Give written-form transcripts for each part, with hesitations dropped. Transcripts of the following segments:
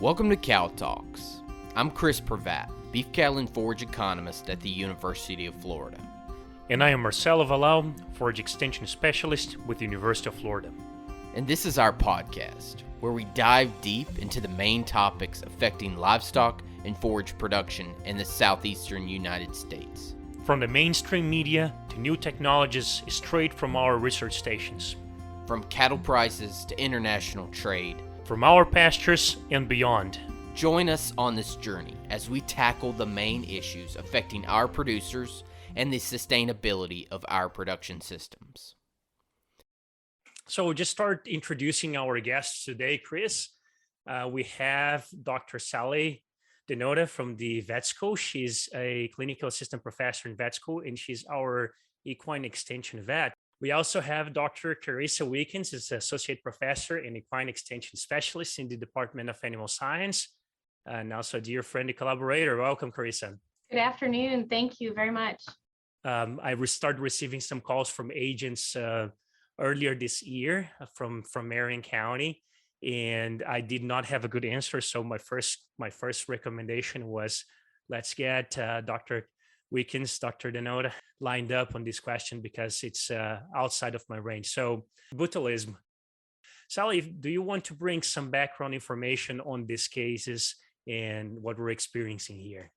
Welcome to Cow Talks. I'm Chris Pravat, beef cattle and forage economist at the University of Florida. And I am Marcelo Valau, forage extension specialist with the University of Florida. And this is our podcast, where we dive deep into the main topics affecting livestock and forage production in the southeastern United States. From the mainstream media to new technologies straight from our research stations. From cattle prices to international trade. From our pastures and beyond. Join us on this journey as we tackle the main issues affecting our producers and the sustainability of our production systems. So we'll just start introducing our guests today, Chris. We have Dr. Sally DeNotta from the vet school. She's a clinical assistant professor in vet school, and she's our equine extension vet. We also have Dr. Carissa Wickens, is associate professor and equine extension specialist in the Department of Animal Science, and also a dear friend and collaborator. Welcome, Carissa. Good afternoon. Thank you very much. I started receiving some calls from agents earlier this year from Marion County, and I did not have a good answer. So my first recommendation was, let's get Dr. Wickens, Dr. DeNotta lined up on this question because it's outside of my range. So botulism. Sally, do you want to bring some background information on these cases and what we're experiencing here?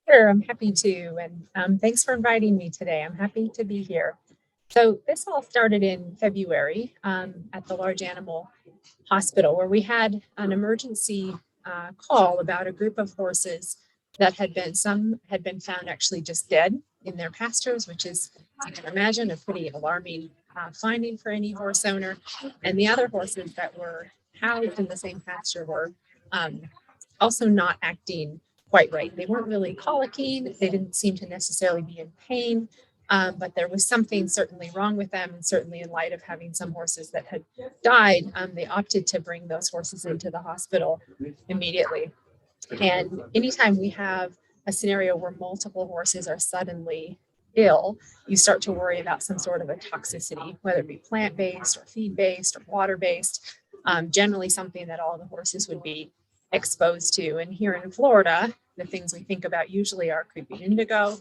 Sure, I'm happy to. And thanks for inviting me today. I'm happy to be here. So this all started in February at the large animal hospital, where we had an emergency call about a group of horses that some had been found actually just dead in their pastures, which is, as you can imagine, a pretty alarming finding for any horse owner. And the other horses that were housed in the same pasture were also not acting quite right. They weren't really colicking. They didn't seem to necessarily be in pain, but there was something certainly wrong with them. And certainly in light of having some horses that had died, they opted to bring those horses into the hospital immediately. And anytime we have a scenario where multiple horses are suddenly ill, you start to worry about some sort of a toxicity, whether it be plant-based or feed-based or water-based, generally something that all the horses would be exposed to. And here in Florida, the things we think about usually are creeping indigo.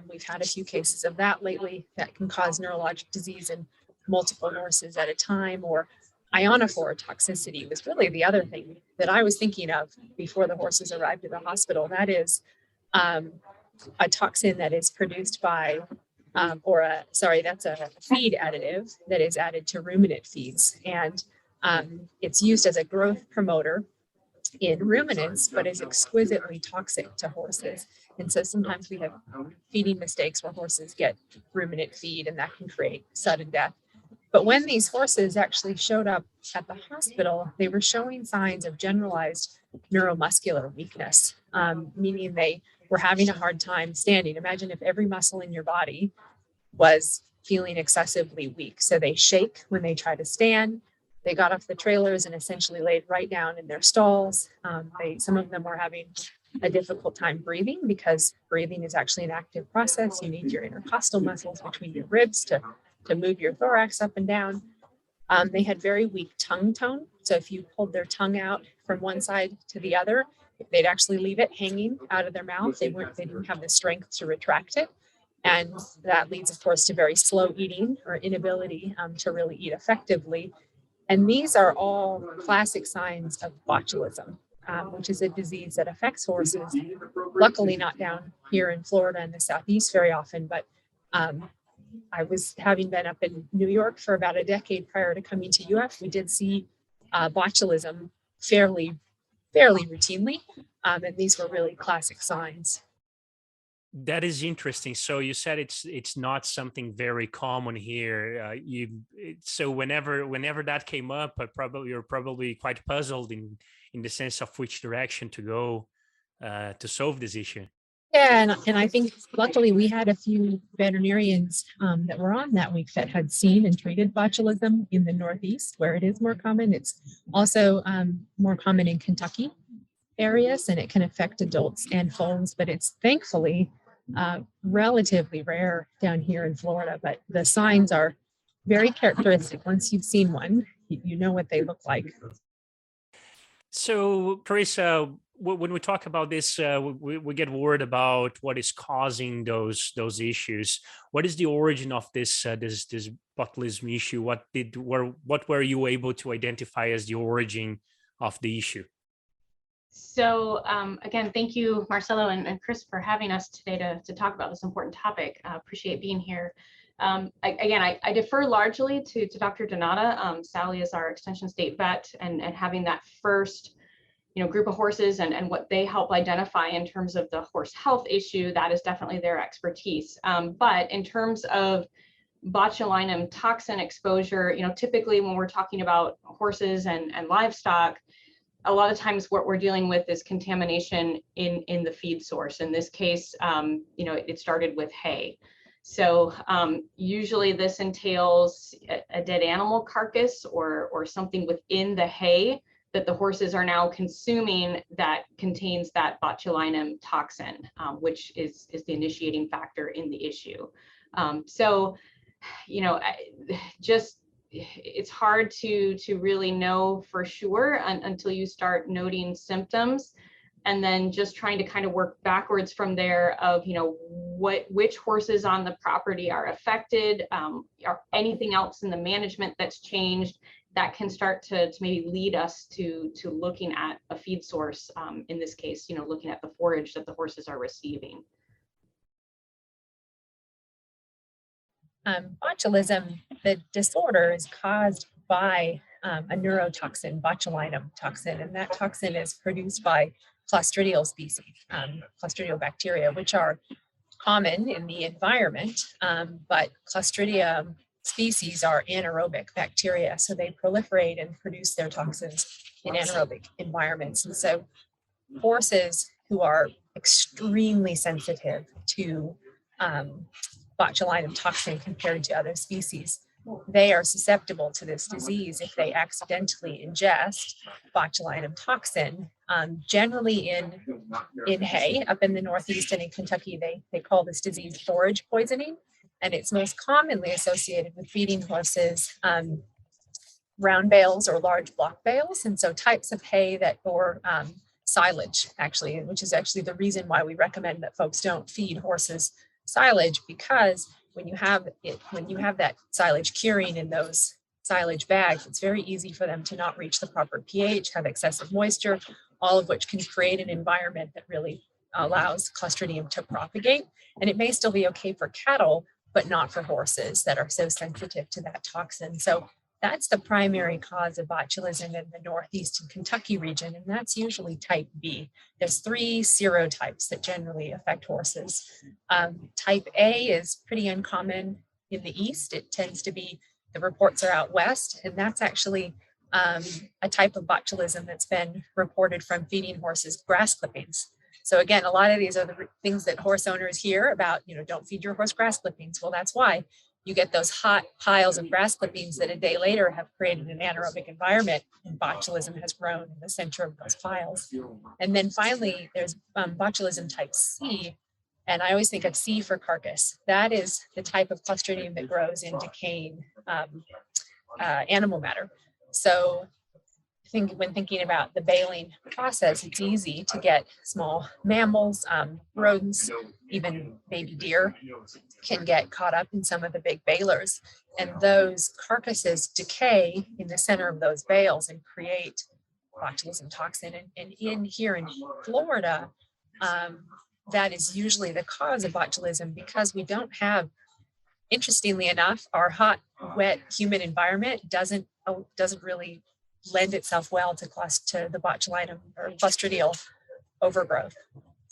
We've had a few cases of that lately that can cause neurologic disease in multiple horses at a time, or ionophore toxicity was really the other thing that I was thinking of before the horses arrived at the hospital. That is a toxin that is produced by, that's a feed additive that is added to ruminant feeds. And it's used as a growth promoter in ruminants, but is exquisitely toxic to horses. And so sometimes we have feeding mistakes where horses get ruminant feed, and that can create sudden death. But when these horses actually showed up at the hospital, they were showing signs of generalized neuromuscular weakness, meaning they were having a hard time standing. Imagine if every muscle in your body was feeling excessively weak. So they shake when they try to stand. They got off the trailers and essentially laid right down in their stalls. Some of them were having a difficult time breathing, because breathing is actually an active process. You need your intercostal muscles between your ribs to move your thorax up and down. They had very weak tongue tone. So if you pulled their tongue out from one side to the other, they'd actually leave it hanging out of their mouth. They didn't have the strength to retract it. And that leads, of course, to very slow eating or inability to really eat effectively. And these are all classic signs of botulism, which is a disease that affects horses. Luckily not down here in Florida and the Southeast very often, but I was having been up in New York for about a decade prior to coming to UF. We did see botulism fairly routinely, and these were really classic signs. That is interesting. So you said it's not something very common here. So whenever that came up, you're probably quite puzzled in the sense of which direction to go to solve this issue. Yeah, and I think luckily we had a few veterinarians that were on that week that had seen and treated botulism in the Northeast, where it is more common. It's also more common in Kentucky areas, and it can affect adults and foals, but it's thankfully relatively rare down here in Florida. But the signs are very characteristic. Once you've seen one, you know what they look like. So, Carissa, when we talk about this, we get worried about what is causing those issues. What is the origin of this botulism issue? What were you able to identify as the origin of the issue? So again, thank you, Marcelo and Chris, for having us today to talk about this important topic. Appreciate being here. I defer largely to Dr. DeNotta. Sally is our extension state vet, and having that first group of horses and what they help identify in terms of the horse health issue, that is definitely their expertise. But in terms of botulinum toxin exposure, typically when we're talking about horses and livestock, a lot of times what we're dealing with is contamination in the feed source. In this case, it started with hay. So usually this entails a dead animal carcass or something within the hay that the horses are now consuming that contains that botulinum toxin, which is the initiating factor in the issue. It's hard to really know for sure until you start noting symptoms, and then just trying to kind of work backwards from there of which horses on the property are affected, or anything else in the management that's changed that can start to maybe lead us to looking at a feed source, in this case looking at the forage that the horses are receiving. Botulism, the disorder, is caused by a neurotoxin, botulinum toxin, and that toxin is produced by Clostridial species, Clostridial bacteria, which are common in the environment, but Clostridium species are anaerobic bacteria, so they proliferate and produce their toxins in anaerobic environments. And so horses who are extremely sensitive to botulinum toxin compared to other species, they are susceptible to this disease if they accidentally ingest botulinum toxin. Generally in hay up in the Northeast and in Kentucky, they call this disease forage poisoning, and it's most commonly associated with feeding horses round bales or large block bales, and so types of hay that or silage, actually, which is actually the reason why we recommend that folks don't feed horses silage, because when you have that silage curing in those silage bags, it's very easy for them to not reach the proper pH, have excessive moisture, all of which can create an environment that really allows Clostridium to propagate. And it may still be okay for cattle, but not for horses that are so sensitive to that toxin. So that's the primary cause of botulism in the Northeast and Kentucky region, and that's usually type B. There's 3 serotypes that generally affect horses. Type A is pretty uncommon in the East. It tends to be, the reports are out West, and that's actually a type of botulism that's been reported from feeding horses grass clippings. So again, a lot of these are the things that horse owners hear about, don't feed your horse grass clippings. Well, that's why. You get those hot piles of grass clippings that a day later have created an anaerobic environment, and botulism has grown in the center of those piles. And then finally, there's botulism type C, and I always think of C for carcass. That is the type of Clostridium that grows in decaying animal matter. So when thinking about the baling process, it's easy to get small mammals, rodents, even baby deer can get caught up in some of the big balers, and those carcasses decay in the center of those bales and create botulism toxin. And here in Florida, that is usually the cause of botulism, because we don't have, interestingly enough, our hot, wet, humid environment doesn't really lend itself well to the botulinum or Clostridial overgrowth.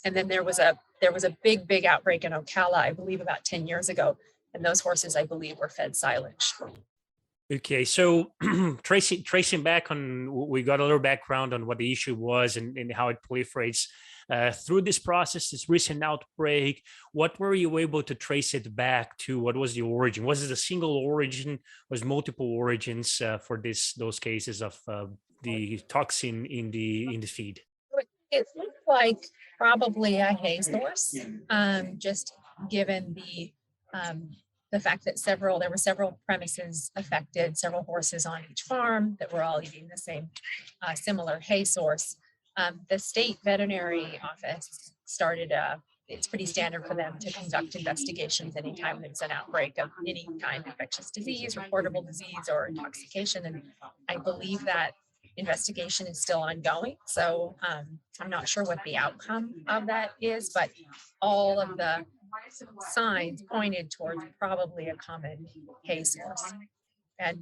And then there was a big outbreak in Ocala, I believe about 10 years ago, and those horses, I believe, were fed silage. Okay, so tracing back on, we got a little background on what the issue was and how it proliferates. Through this process, this recent outbreak, what were you able to trace it back to? What was the origin? Was it a single origin? Was multiple origins for those cases of the toxin in the feed? It looked like probably a hay source, just given the the fact that there were several premises affected, several horses on each farm that were all eating the same similar hay source. The state veterinary office started it's pretty standard for them to conduct investigations anytime there's an outbreak of any kind of infectious disease, reportable disease, or intoxication. And I believe that investigation is still ongoing. So I'm not sure what the outcome of that is, but all of the signs pointed towards probably a common hay source. And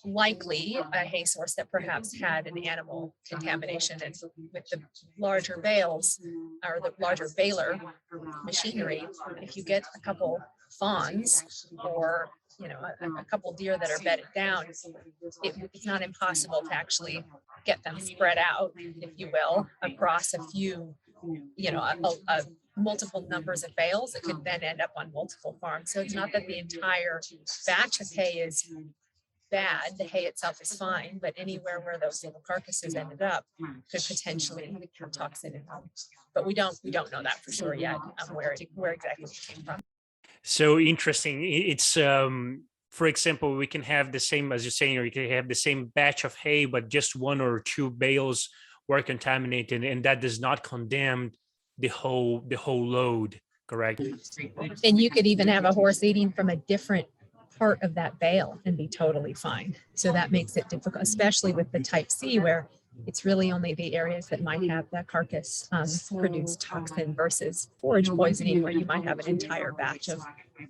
likely a hay source that perhaps had an animal contamination. And with the larger bales or the larger baler machinery, if you get a couple fawns or a couple deer that are bedded down, it's not impossible to actually get them spread out, if you will, across a few, a multiple numbers of bales that could then end up on multiple farms. So it's not that the entire batch of hay is bad. The hay itself is fine, but anywhere where those little carcasses ended up could potentially have toxin in them. But we don't know that for sure yet, where exactly it came from. So interesting. It's for example, we can have the same, as you're saying, or you can have the same batch of hay, but just one or two bales were contaminated, and that does not condemn the whole load, correct? And you could even have a horse eating from a different part of that bale and be totally fine. So that makes it difficult, especially with the type C, where it's really only the areas that might have that carcass produce toxin versus forage poisoning, where you might have an entire batch of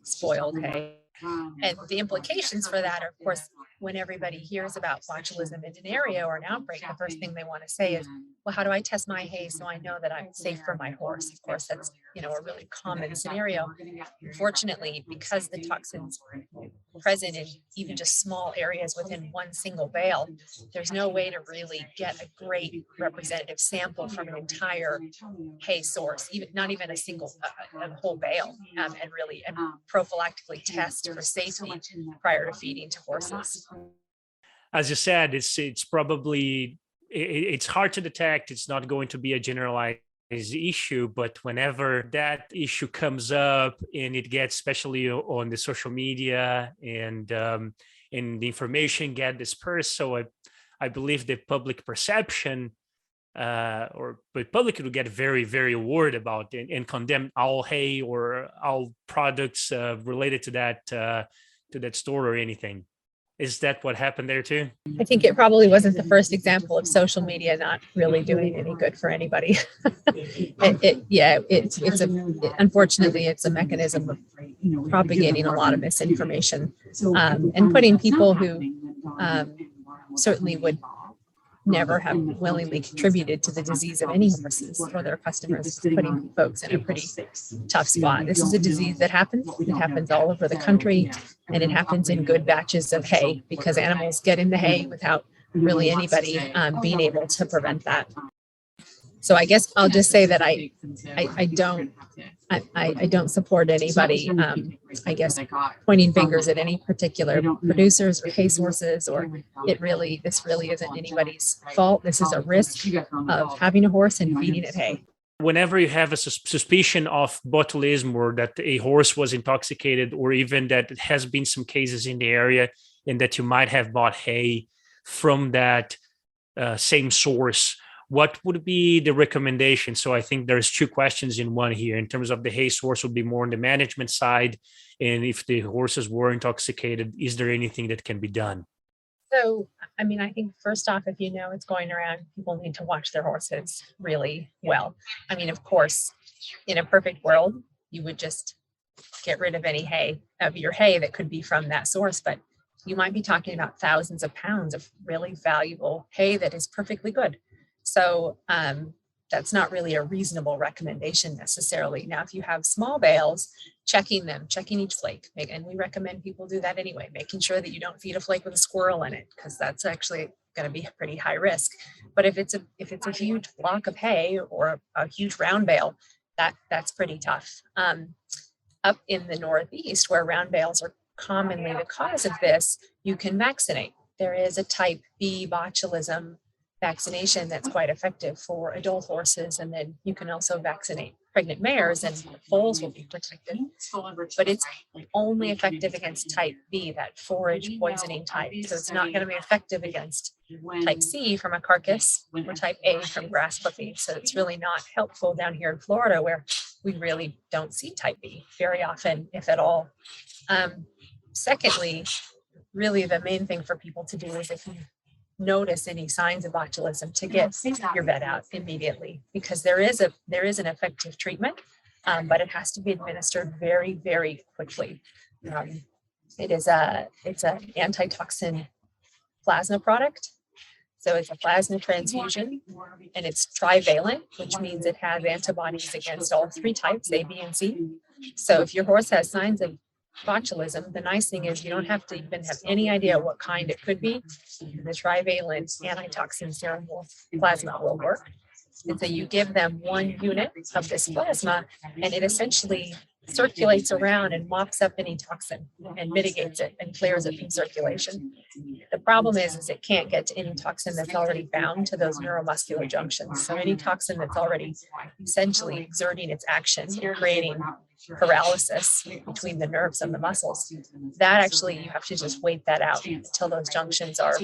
spoiled hay. And the implications for that are, of course, when everybody hears about botulism in an area or an outbreak, the first thing they want to say is, well, how do I test my hay so I know that I'm safe for my horse? Of course, that's a really common scenario. Unfortunately, because the toxins present in even just small areas within one single bale, there's no way to really get a great representative sample from an entire hay source, not even a single, a whole bale, and prophylactically test for safety prior to feeding to horses. As you said, it's probably it's hard to detect. It's not going to be a generalized issue, but whenever that issue comes up and it gets, especially on the social media and the information get dispersed, so I believe the public perception but public will get very, very worried about and condemn all hay or all products related to that store or anything. Is that what happened there too? I think it probably wasn't the first example of social media not really doing any good for anybody. Unfortunately, it's a mechanism of propagating a lot of misinformation and putting people who certainly would never have willingly contributed to the disease of any horses or their customers, putting folks in a pretty tough spot. This is a disease that happens. It happens all over the country, and it happens in good batches of hay because animals get in the hay without really anybody being able to prevent that. So I guess I'll just say that I don't support anybody, I guess, pointing fingers at any particular producers or hay sources, or this really isn't anybody's fault. This is a risk of having a horse and feeding it hay. Whenever you have a suspicion of botulism, or that a horse was intoxicated, or even that it has been some cases in the area and that you might have bought hay from that same source, what would be the recommendation? So I think there's two questions in one here. In terms of the hay source, would be more on the management side. And if the horses were intoxicated, is there anything that can be done? So, I think first off, if it's going around, people need to watch their horses really well. Of course, in a perfect world, you would just get rid of any your hay that could be from that source. But you might be talking about thousands of pounds of really valuable hay that is perfectly good. So that's not really a reasonable recommendation necessarily. Now, if you have small bales, checking each flake, and we recommend people do that anyway, making sure that you don't feed a flake with a squirrel in it, because that's actually going to be pretty high risk. But if it's a huge block of hay or a huge round bale, that's pretty tough. Up in the Northeast, where round bales are commonly the cause of this, you can vaccinate. There is a type B botulism vaccination that's quite effective for adult horses, and then you can also vaccinate pregnant mares, and the foals will be protected. But it's only effective against type B, that forage poisoning type. So it's not going to be effective against type C from a carcass or type A from grass clipping. So it's really not helpful down here in Florida, where we really don't see type B very often, if at all. Secondly, really the main thing for people to do is, if you notice any signs of botulism, to get your vet out immediately, because there is an effective treatment, but it has to be administered very, very quickly. It's an antitoxin plasma product. So it's a plasma transfusion, and it's trivalent, which means it has antibodies against all three types, A, B, and C. So if your horse has signs of botulism, the nice thing is you don't have to even have any idea what kind it could be. The trivalent antitoxin serum plasma will work. And so you give them 1 unit of this plasma, and it essentially circulates around and mops up any toxin and mitigates it and clears it from circulation. The problem is it can't get to any toxin that's already bound to those neuromuscular junctions. So any toxin that's already essentially exerting its action, creating paralysis between the nerves and the muscles, that actually you have to just wait that out until those junctions are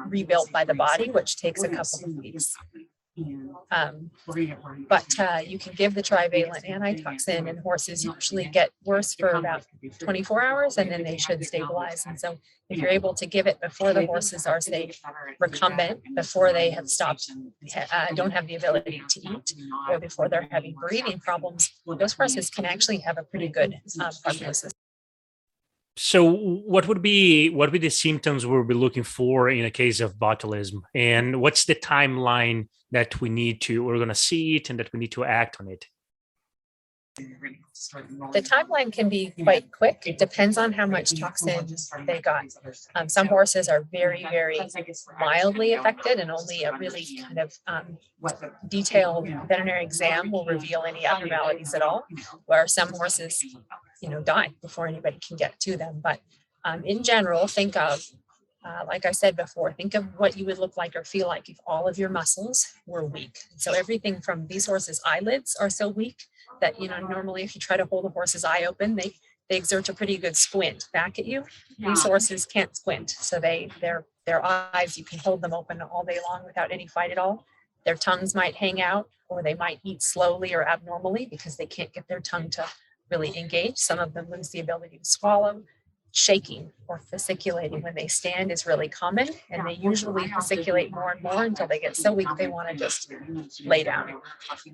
rebuilt by the body, which takes a couple of weeks. But you can give the trivalent antitoxin, and horses usually get worse for about 24 hours, and then they should stabilize. And so if you're able to give it before the horses are, say, recumbent, before they have stopped, don't have the ability to eat, or before they're having breathing problems, those horses can actually have a pretty good prognosis. So what would be the symptoms we'll be looking for in a case of botulism, and what's the timeline that we're going to see it and that we need to act on it? The timeline can be quite quick. It depends on how much toxin they got. Some horses are very, very mildly affected, and only a really kind of detailed veterinary exam will reveal any abnormalities at all, where some horses, die before anybody can get to them. But in general, think of, like I said before, think of what you would look like or feel like if all of your muscles were weak. So everything from these horses' eyelids are so weak that, normally if you try to hold a horse's eye open, they exert a pretty good squint back at you. These horses can't squint. So their eyes, you can hold them open all day long without any fight at all. Their tongues might hang out, or they might eat slowly or abnormally because they can't get their tongue to really engage. Some of them lose the ability to swallow. Shaking or fasciculating when they stand is really common, and they usually fasciculate more and more until they get so weak they want to just lay down.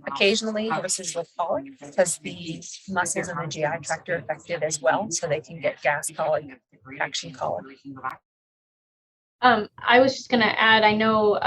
Occasionally horses will colic because the muscles in the GI tract are affected as well, so they can get gas colic, action colic. I was just going to add, I know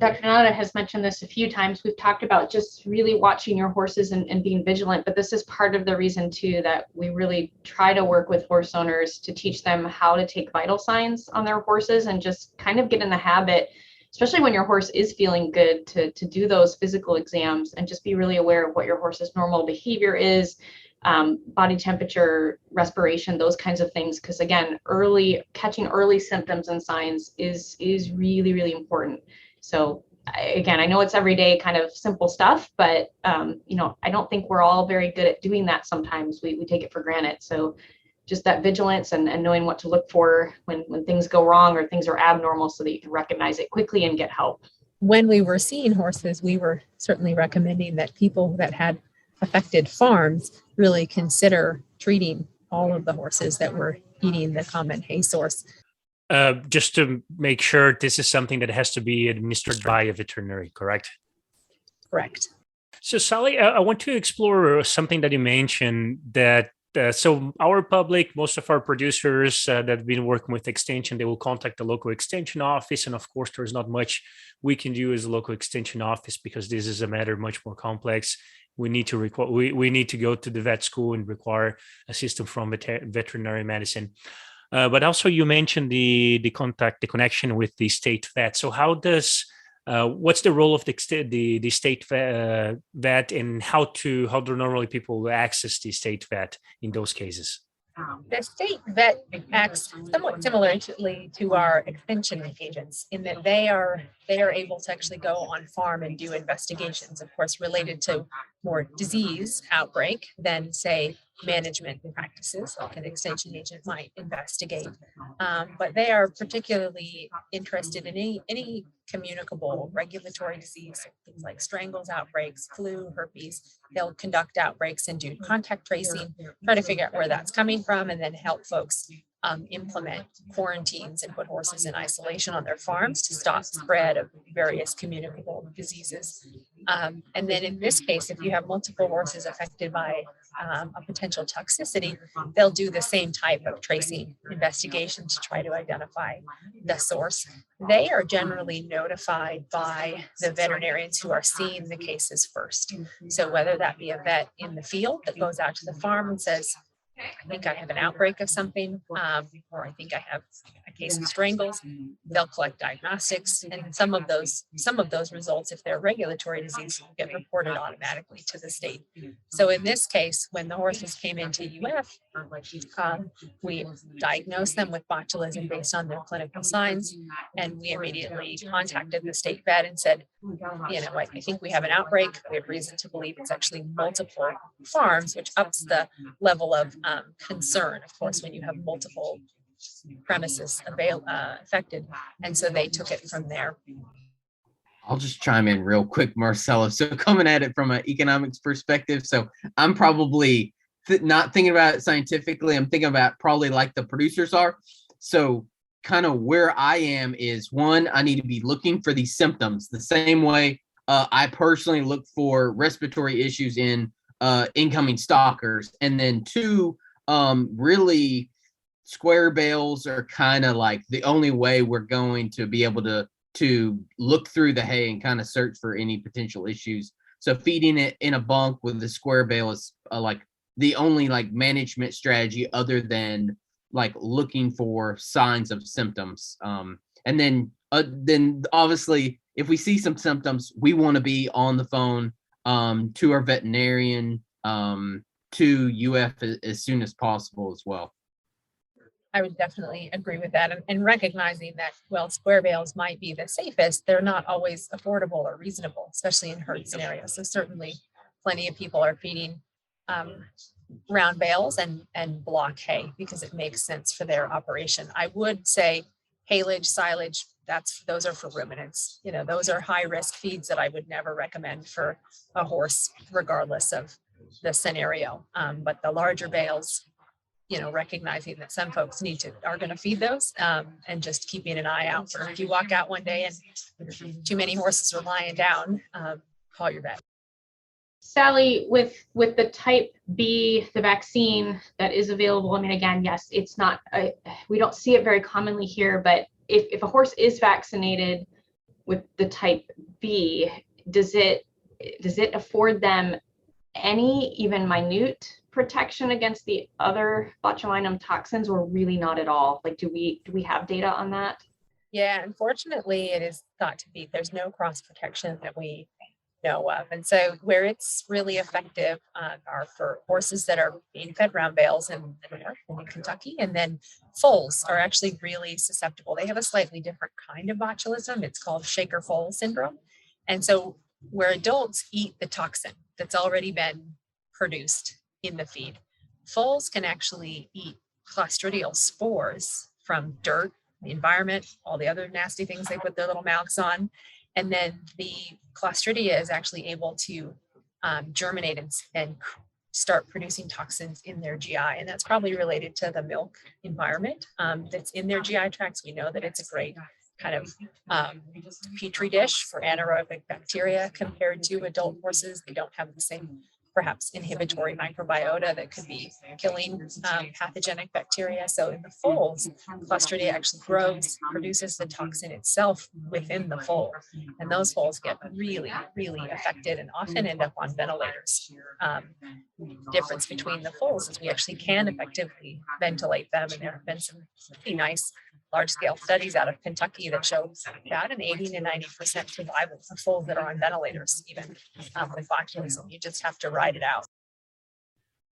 Dr. DeNotta has mentioned this a few times. We've talked about just really watching your horses and being vigilant, but this is part of the reason too that we really try to work with horse owners to teach them how to take vital signs on their horses and just kind of get in the habit, especially when your horse is feeling good, to do those physical exams and just be really aware of what your horse's normal behavior is, body temperature, respiration, those kinds of things. Because again, catching early symptoms and signs is really, really important. So again, I know it's everyday kind of simple stuff, but I don't think we're all very good at doing that. Sometimes we take it for granted. So just that vigilance and knowing what to look for when things go wrong or things are abnormal, so that you can recognize it quickly and get help. When we were seeing horses, we were certainly recommending that people that had affected farms really consider treating all of the horses that were eating the common hay source. Just to make sure, this is something that has to be administered by a veterinary, correct? Correct. So Sally, I want to explore something that you mentioned, that so our public, most of our producers that have been working with extension, they will contact the local extension office. And of course, there's not much we can do as a local extension office because this is a matter much more complex. We need to we need to go to the vet school and require assistance from veterinary medicine. But also you mentioned the connection with the state vet. So how does what's the role of the state vet, and how do normally people access the state vet in those cases? The state vet acts somewhat similarly to our extension agents in that they are able to actually go on farm and do investigations, of course, related to more disease outbreak than say management practices like an extension agent might investigate. But they are particularly interested in any communicable regulatory disease, things like strangles outbreaks, flu, herpes. They'll conduct outbreaks and do contact tracing, try to figure out where that's coming from, and then help folks implement quarantines and put horses in isolation on their farms to stop spread of various communicable diseases. And then in this case, if you have multiple horses affected by a potential toxicity, they'll do the same type of tracing investigation to try to identify the source. They are generally notified by the veterinarians who are seeing the cases first. So whether that be a vet in the field that goes out to the farm and says, I think I have an outbreak of something, or I think I have a case of strangles. They'll collect diagnostics, and some of those results, if they're regulatory disease, get reported automatically to the state. So in this case, when the horses came into UF, we diagnosed them with botulism based on their clinical signs, and we immediately contacted the state vet and said, you know, I think we have an outbreak. We have reason to believe it's actually multiple farms, which ups the level of concern, of course, when you have multiple premises affected. And so they took it from there. I'll just chime in real quick, Marcella. So coming at it from an economics perspective, so I'm probably not thinking about it scientifically. I'm thinking about probably like the producers are. So kind of where I am is, one, I need to be looking for these symptoms the same way I personally look for respiratory issues in incoming stockers. And then two, really square bales are kind of like the only way we're going to be able to look through the hay and kind of search for any potential issues. So feeding it in a bunk with the square bale is like the only like management strategy other than like looking for signs of symptoms. And then obviously if we see some symptoms, we want to be on the phone to our veterinarian, to UF as soon as possible as well. I would definitely agree with that. And recognizing that, well, square bales might be the safest, they're not always affordable or reasonable, especially in herd scenarios. So certainly plenty of people are feeding round bales and block hay because it makes sense for their operation. I would say haylage, silage, those are for ruminants. You know, those are high risk feeds that I would never recommend for a horse, regardless of the scenario. But the larger bales, you know, recognizing that some folks are going to feed those, and just keeping an eye out for if you walk out one day and too many horses are lying down, call your vet. Sally, with the type B, the vaccine that is available, I mean, again, yes, it's not, we don't see it very commonly here, but if a horse is vaccinated with the type B, does it afford them any even minute protection against the other botulinum toxins, or really not at all? Like, do we have data on that? Yeah, unfortunately, it is thought to be, there's no cross protection that we know of. And so where it's really effective are for horses that are being fed round bales in the north and in Kentucky. And then foals are actually really susceptible. They have a slightly different kind of botulism. It's called shaker foal syndrome. And so where adults eat the toxin that's already been produced in the feed, foals can actually eat clostridial spores from dirt, the environment, all the other nasty things they put their little mouths on. And then the Clostridia is actually able to germinate and start producing toxins in their GI. And that's probably related to the milk environment that's in their GI tracts. We know that it's a great kind of petri dish for anaerobic bacteria compared to adult horses. They don't have the same perhaps inhibitory microbiota that could be killing pathogenic bacteria. So in the foals, Clostridia actually grows, produces the toxin itself within the foal. And those foals get really, really affected and often end up on ventilators. Difference between the foals is we actually can effectively ventilate them. And there have been some pretty nice large-scale studies out of Kentucky that show about an 80 to 90% survival of foals that are on ventilators, even with botulism. You just have to ride it out.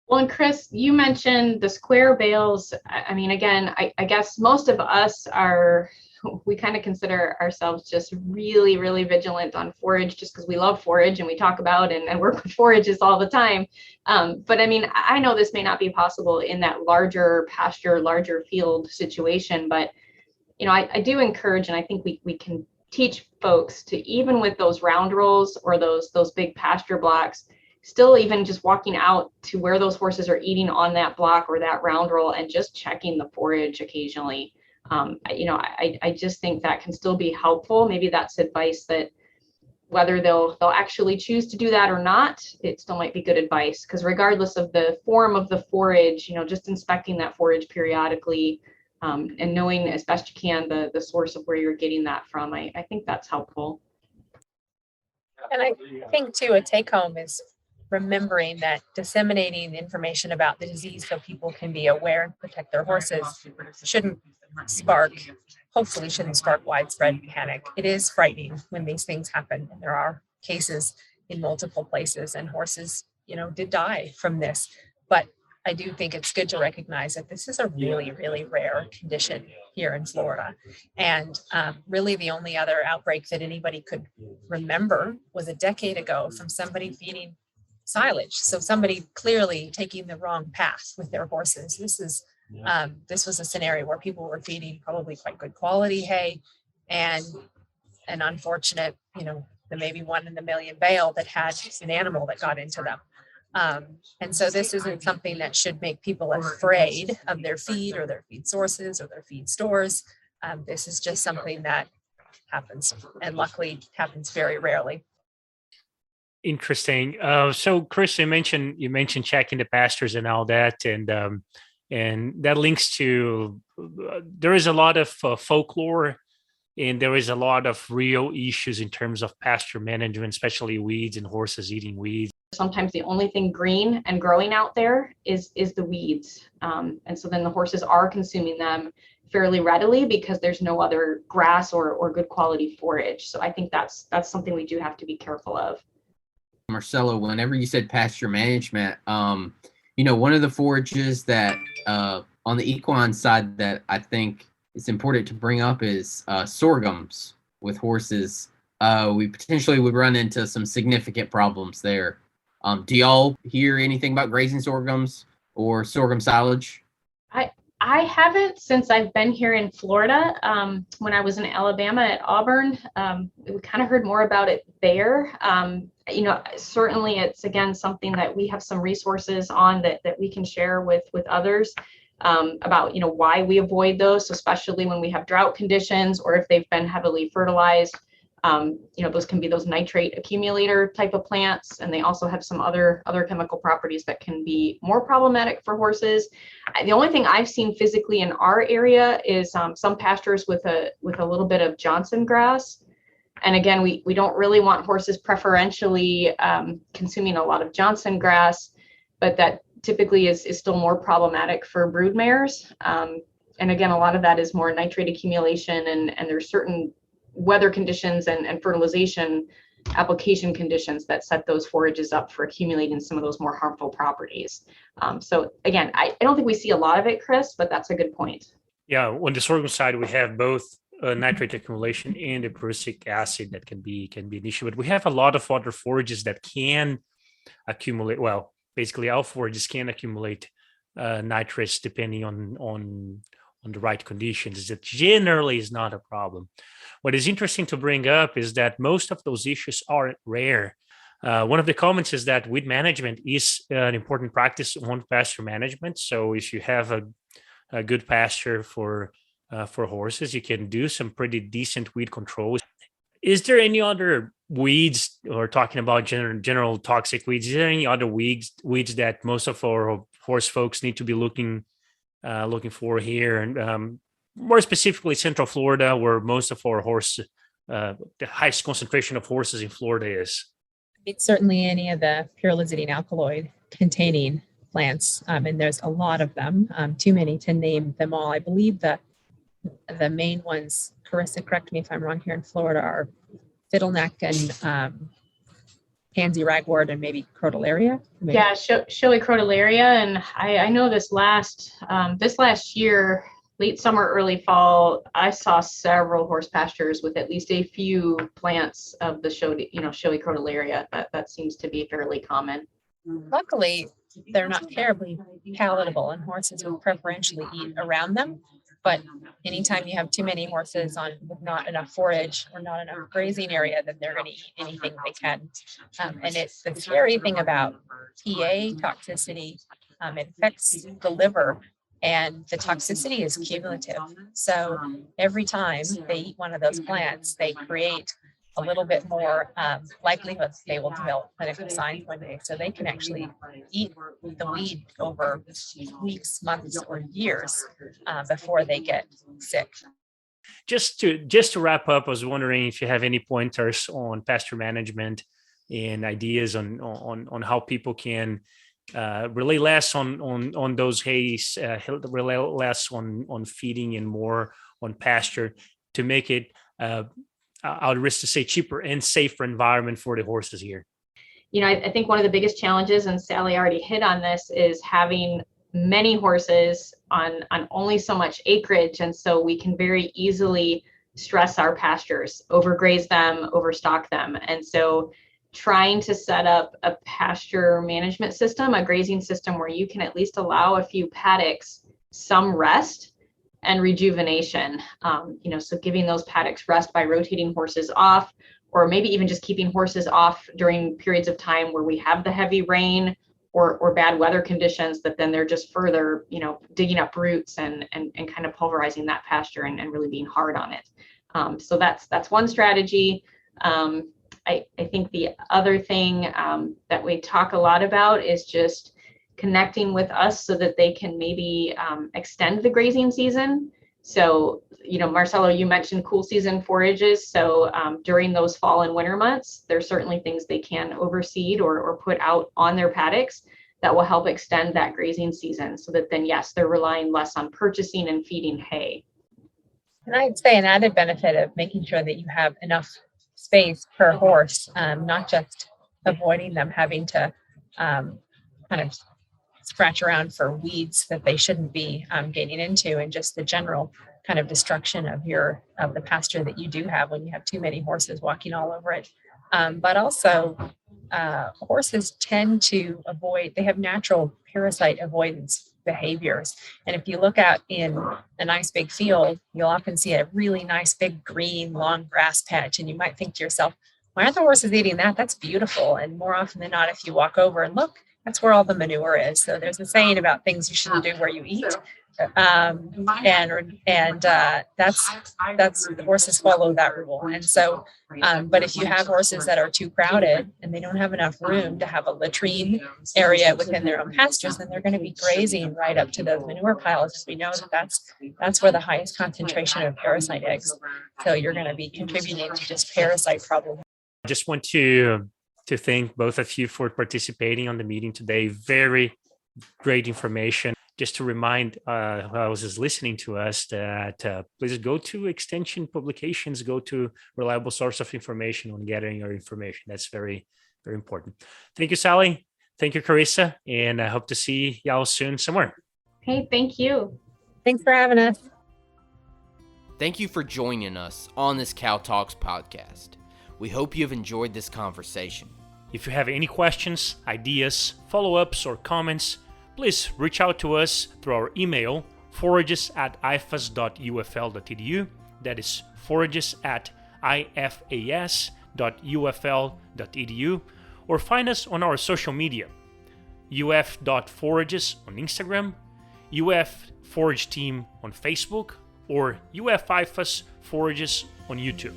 Well, and Chris, you mentioned the square bales. I mean, again, I guess most of us are, we kind of consider ourselves just really, really vigilant on forage just because we love forage and we talk about and work with forages all the time. But I mean, I know this may not be possible in that larger pasture, larger field situation, but I do encourage, and I think we can teach folks to, even with those round rolls or those big pasture blocks, still even just walking out to where those horses are eating on that block or that round roll and just checking the forage occasionally. I just think that can still be helpful. Maybe that's advice that whether they'll actually choose to do that or not, it still might be good advice, because regardless of the form of the forage, just inspecting that forage periodically, and knowing as best you can the source of where you're getting that from, I think that's helpful. And I think too, a take home is remembering that disseminating information about the disease so people can be aware and protect their horses hopefully shouldn't spark widespread panic. It is frightening when these things happen, and there are cases in multiple places, and horses, did die from this. But I do think it's good to recognize that this is a really, really rare condition here in Florida. And really the only other outbreak that anybody could remember was a decade ago from somebody feeding silage. So somebody clearly taking the wrong path with their horses. This was a scenario where people were feeding probably quite good quality hay, and an unfortunate, the maybe 1 in a million bale that had an animal that got into them. And so this isn't something that should make people afraid of their feed or their feed sources or their feed stores. This is just something that happens, and luckily happens very rarely. Interesting. So Chris, you mentioned checking the pastures and all that, and that links to there is a lot of folklore, and there is a lot of real issues in terms of pasture management, especially weeds and horses eating weeds. Sometimes the only thing green and growing out there is the weeds. And so then the horses are consuming them fairly readily because there's no other grass or good quality forage. So I think that's something we do have to be careful of. Marcelo, whenever you said pasture management, one of the forages that on the equine side that I think is important to bring up is sorghums with horses. We potentially would run into some significant problems there. Do y'all hear anything about grazing sorghums or sorghum silage? I haven't since I've been here in Florida. When I was in Alabama at Auburn, we kind of heard more about it there. Certainly it's, again, something that we have some resources on that we can share with others about, why we avoid those, especially when we have drought conditions or if they've been heavily fertilized. Those can be those nitrate accumulator type of plants, and they also have some other chemical properties that can be more problematic for horses. The only thing I've seen physically in our area is some pastures with a little bit of Johnson grass. And again, we don't really want horses preferentially consuming a lot of Johnson grass, but that typically is still more problematic for brood mares. And again, a lot of that is more nitrate accumulation, and there's certain weather conditions and fertilization application conditions that set those forages up for accumulating some of those more harmful properties. So again, I don't think we see a lot of it, Chris, but that's a good point. Yeah, on the sorghum side, we have both nitrate accumulation and the prussic acid that can be an issue. But we have a lot of other forages that can accumulate. Well, basically, all forages can accumulate nitrates depending on the right conditions. That generally is not a problem. What is interesting to bring up is that most of those issues are rare. One of the comments is that weed management is an important practice on pasture management. So if you have a good pasture for horses, you can do some pretty decent weed control. Is there any other weeds, or talking about general toxic weeds, is there any other weeds that most of our horse folks need to be looking for here? And more specifically, Central Florida, where most of our the highest concentration of horses in Florida is. It's certainly any of the pyrrolizidine alkaloid containing plants, and there's a lot of them, too many to name them all. I believe that the main ones, Carissa, correct me if I'm wrong, here in Florida are fiddleneck pansy ragwort and maybe crotalaria. Yeah, showy crotalaria, and I know this last year, late summer, early fall, I saw several horse pastures with at least a few plants of the showy crotalaria. That seems to be fairly common. Luckily, they're not terribly palatable, and horses will preferentially eat around them. But anytime you have too many horses with not enough forage or not enough grazing area, then they're going to eat anything they can. And it's the scary thing about PA toxicity. It affects the liver, and the toxicity is cumulative. So every time they eat one of those plants, they create a little bit more likelihood they will develop clinical signs one day. So they can actually eat the weed over weeks, months, or years before they get sick. Just to wrap up, I was wondering if you have any pointers on pasture management and ideas on how people can rely less on those hays, rely less on feeding and more on pasture to make it I would risk to say cheaper and safer environment for the horses here. I think one of the biggest challenges, and Sally already hit on this, is having many horses on only so much acreage. And so we can very easily stress our pastures, overgraze them, overstock them. And so trying to set up a pasture management system, a grazing system where you can at least allow a few paddocks some rest and rejuvenation, so giving those paddocks rest by rotating horses off, or maybe even just keeping horses off during periods of time where we have the heavy rain or bad weather conditions, that then they're just further, digging up roots and kind of pulverizing that pasture and really being hard on it. So that's one strategy. I think the other thing that we talk a lot about is just connecting with us so that they can maybe extend the grazing season. So, Marcelo, you mentioned cool season forages. So during those fall and winter months, there's certainly things they can overseed or put out on their paddocks that will help extend that grazing season, so that then, yes, they're relying less on purchasing and feeding hay. And I'd say an added benefit of making sure that you have enough space per horse, not just avoiding them having to kind of scratch around for weeds that they shouldn't be getting into, and just the general kind of destruction of the pasture that you do have when you have too many horses walking all over it. But also horses tend to they have natural parasite avoidance behaviors. And if you look out in a nice big field, you'll often see a really nice big green long grass patch, and you might think to yourself, why aren't the horses eating that? That's beautiful. And more often than not, if you walk over and look, that's where all the manure is. So there's a saying about things you shouldn't do where you eat. That's the horses follow that rule. And so, but if you have horses that are too crowded and they don't have enough room to have a latrine area within their own pastures, then they're going to be grazing right up to those manure piles. And we know that's where the highest concentration of parasite eggs. So you're going to be contributing to just parasite problems. I just want to thank both of you for participating on the meeting today. Very great information. Just to remind who I was just listening to us that please go to Extension Publications, go to reliable source of information on gathering your information. That's very, very important. Thank you, Sally. Thank you, Carissa. And I hope to see y'all soon somewhere. Hey, thank you. Thanks for having us. Thank you for joining us on this Cow Talks podcast. We hope you have enjoyed this conversation. If you have any questions, ideas, follow-ups, or comments, please reach out to us through our email, forages@ifas.ufl.edu. That is forages@ifas.ufl.edu. Or find us on our social media, uf.forages on Instagram, UF Forage Team on Facebook, or UF IFAS Forages on YouTube.